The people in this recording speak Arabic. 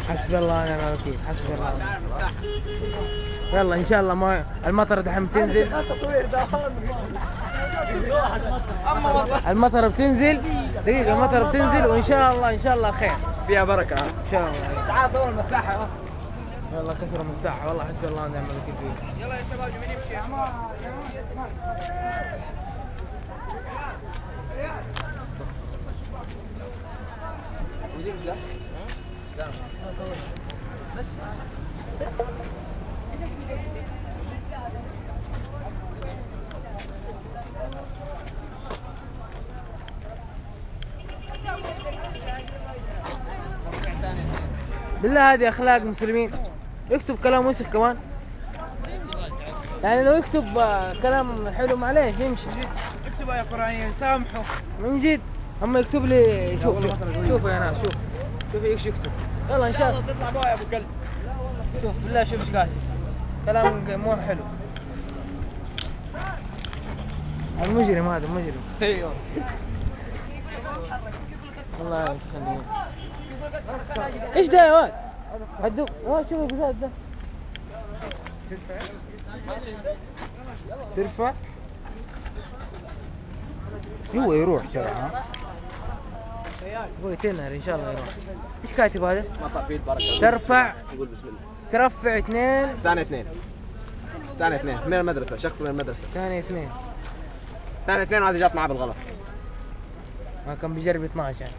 حسبي الله ونعم الوكيل، حسبي الله. يلا ان شاء الله ما المطر دحين بتنزل. المطر بتنزل دقيقة، المطر بتنزل وان شاء الله ان شاء الله خير فيها بركة ان شاء الله. تعال صور المساحة. والله كسروا المساحة، والله حسبي الله ونعم الوكيل فيه. يلا يا شباب مين يمشي؟ بس بالله هذه اخلاق مسلمين. يكتب كلام وسخ كمان، يعني لو يكتب كلام حلو معليش يمشي. اكتب يا قرآن سامحوا من جد. اما يكتب لي شوف شوف يا ناس، شوف ايش يكتب. يلا ان شاء الله تطلع بقى يا ابو كلب. شوف بالله شوف ايش كاتب، كلام مو حلو. المجرم هذا مجرم. ايوه والله تخليه. ايش ده يا واد؟ عدو شوف القزاز ده. ترفع هو يروح ترى. ها هو تنهر ان شاء الله يروح. ايش كاتب هذا؟ مطلع فيه البركة. ترفع، نقول بسم الله. ترفع اثنين. ثاني اثنين من المدرسة، شخص من المدرسة. ثاني اثنين وهذه جات معاه بالغلط. ما كان بيجرب 12 يعني.